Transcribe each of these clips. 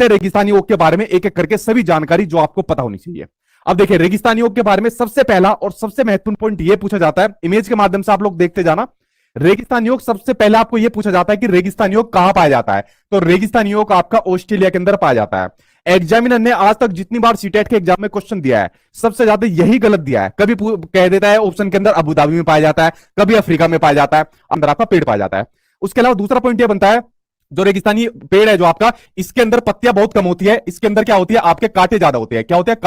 रेगिस्तानी ओक के बारे में एक एक करके सभी जानकारी जो आपको पता होनी चाहिए। अब देखिए रेगिस्तानी ओक के बारे में सबसे पहला और सबसे महत्वपूर्ण पॉइंट यह पूछा जाता है, इमेज के माध्यम से आप लोग देखते जाना। रेगिस्तानी ओक सबसे पहले आपको यह पूछा जाता है कि रेगिस्तानी ओक कहां पाया जाता है, तो रेगिस्तानी ओक आपका ऑस्ट्रेलिया के अंदर पाया जाता है। एग्जामिनर ने आज तक जितनी बार सीटेट के एग्जाम में क्वेश्चन दिया है सबसे ज्यादा यही गलत दिया है। कभी कह देता है ऑप्शन के अंदर अबू धाबी में पाया जाता है, कभी अफ्रीका में पाया जाता है, अंदर आपका पेड़ पाया जाता है। उसके अलावा दूसरा पॉइंट यह बनता है, जो रेगिस्तानी पेड़ है जो आपका, इसके अंदर पत्तियां बहुत कम होती है, इसके अंदर क्या होती है, आपके कांटे ज्यादा होते हैं। क्या होते हैं,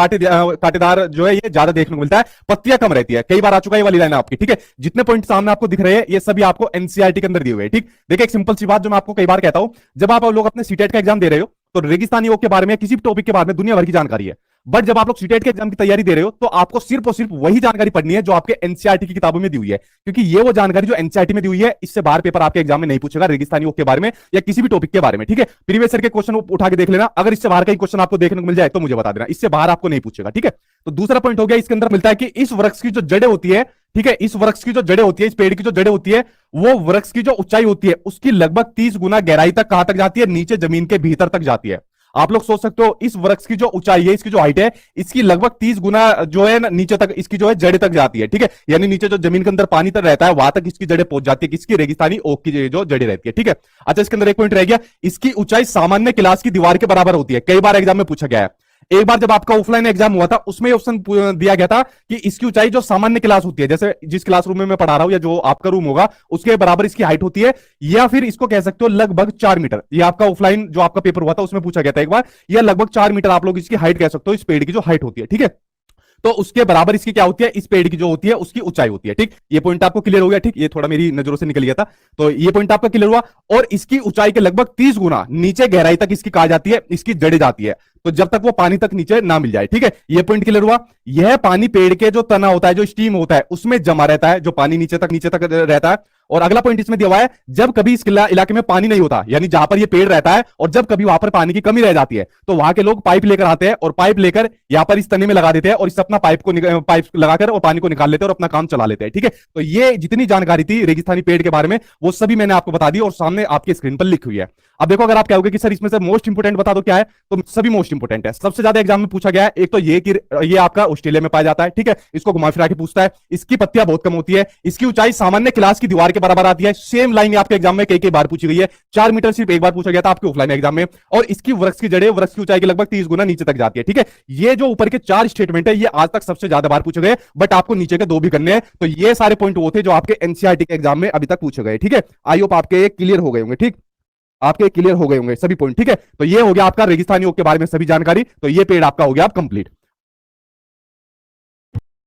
कांटेदार जो है ये ज्यादा देखने को मिलता है, पत्तियां कम रहती है। कई बार आ चुका है ये वाली लाइन आपकी, ठीक है। जितने पॉइंट सामने आपको दिख रहे हैं ये सभी आपको एनसीईआरटी के अंदर दिए हुए हैं, ठीक। देखिए एक सिंपल सी बात जो मैं आपको कई बार कहता हूं, जब आप लोग अपने सीटेट का एग्जाम दे रहे हो तो रेगिस्तानी ओक के बारे में किसी भी टॉपिक के बारे में दुनिया भर की जानकारी है, बट जब आप लोग सीटेट के एग्जाम की तैयारी दे रहे हो तो आपको सिर्फ और सिर्फ वही जानकारी पढ़नी है जो आपके एनसीईआरटी की किताबों में दी हुई है, क्योंकि ये वो जानकारी जो एनसीईआरटी में दी हुई है, इससे बाहर पेपर आपके एग्जाम में नहीं पूछेगा रेगिस्तानी ओक के बारे में या किसी भी टॉपिक के बारे में, ठीक है। प्रीवियस ईयर के क्वेश्चन उठा के देख लेना, अगर इससे बाहर का क्वेश्चन आपको देखने को मिल जाए तो मुझे बता देना, इससे बाहर आपको नहीं पूछेगा, ठीक है। तो दूसरा पॉइंट हो गया, इसके अंदर मिलता है कि इस वृक्ष की जो जड़ें होती है, ठीक है, इस वृक्ष की जो जड़ें होती है, इस पेड़ की जो जड़ें होती है, वो वृक्ष की जो ऊंचाई होती है उसकी लगभग 30 गुना गहराई तक कहां तक जाती है, नीचे जमीन के भीतर तक जाती है। आप लोग सोच सकते हो इस वृक्ष की जो ऊंचाई है, इसकी जो हाइट है, इसकी लगभग 30 गुना जो है नीचे तक इसकी जो है जड़ें तक जाती है, ठीक है। यानी नीचे जो जमीन के अंदर पानी तक रहता है वहां तक इसकी जड़ें पहुंच जाती है, किसकी, रेगिस्तानी ओक की जो जड़ें रहती है, ठीक है। अच्छा इसके अंदर एक पॉइंट रह गया, इसकी ऊंचाई सामान्य क्लास की दीवार के बराबर होती है। कई बार एग्जाम में पूछा गया है, एक बार जब आपका ऑफलाइन एग्जाम हुआ था उसमें ऑप्शन दिया गया था कि इसकी ऊंचाई जो सामान्य क्लास होती है, जैसे जिस क्लासरूम में मैं पढ़ा रहा हूं या जो आपका रूम होगा उसके बराबर इसकी हाइट होती है, या फिर इसको कह सकते हो लगभग 4 मीटर। ये आपका ऑफलाइन जो आपका पेपर हुआ था उसमें पूछा गया था एक बार, यह लगभग 4 मीटर आप लोग इसकी हाइट कह सकते हो, इस पेड़ की जो हाइट होती है, ठीक है। तो उसके बराबर इसकी क्या होती है, इस पेड़ की जो होती है उसकी ऊंचाई होती है, ठीक। ये पॉइंट आपको क्लियर हो गया, ठीक। ये थोड़ा मेरी नजरों से निकल गया था, तो ये पॉइंट आपका क्लियर हुआ। और इसकी ऊंचाई के लगभग 30 गुना नीचे गहराई तक इसकी कहा जाती है, इसकी जड़ें जाती है, तो जब तक वो पानी तक नीचे ना मिल जाए, ठीक है। ये पॉइंट क्लियर हुआ। यह पानी पेड़ के जो तना होता है, जो स्टीम होता है, उसमें जमा रहता है, जो पानी नीचे तक रहता है। और अगला पॉइंट इसमें दिया हुआ है, जब कभी इस इलाके में पानी नहीं होता, यानी जहां पर ये पेड़ रहता है, और जब कभी वहां पर पानी की कमी रह जाती है तो वहां के लोग पाइप लेकर आते हैं और पाइप लेकर यहां पर इस तने में लगा देते हैं और इस अपना पाइप लगाकर और पानी को निकाल लेते हैं और अपना काम चला लेते हैं, ठीक है। तो ये जितनी जानकारी थी रेगिस्तानी पेड़ के बारे में वो सभी मैंने आपको बता दी और सामने आपकी स्क्रीन पर लिखी हुई है। अब देखो अगर आप कहोगे कि सर इसमें से मोस्ट इंपोर्टेंट बता दो क्या है, तो सभी मोस्ट इंपोर्टेंट है। सबसे ज्यादा एग्जाम में पूछा गया है एक तो ये कि ये आपका ऑस्ट्रेलिया में पाया जाता है, ठीक है। इसको घुमा फिरा के पूछता है, इसकी पत्तियां बहुत कम होती है, इसकी ऊंचाई सामान्य क्लास की दीवार के बराबर आती है। सेम लाइन आपके एग्जाम में कई बार पूछी गई है, 4 मीटर सिर्फ एक बार पूछा गया था आपके ऑफलाइन एग्जाम में। और इसकी वृक्ष की जड़ें वृक्ष की ऊंचाई की लगभग 30 गुना नीचे तक जाती है, ठीक है। ये जो ऊपर के 4 स्टेटमेंट है ये आज तक सबसे ज्यादा बार पूछे गए, बट आपको नीचे के 2 भी करने हैं। तो ये सारे पॉइंट वो थे जो आपके एनसीईआरटी के एग्जाम में अभी तक पूछे गए, ठीक है। आई होप आपके क्लियर हो गए होंगे, ठीक, आपके क्लियर हो गए होंगे सभी पॉइंट, ठीक है। तो ये हो गया आपका रेगिस्तानी ओक के बारे में सभी जानकारी, तो ये पेड़ आपका हो गया आप कंप्लीट।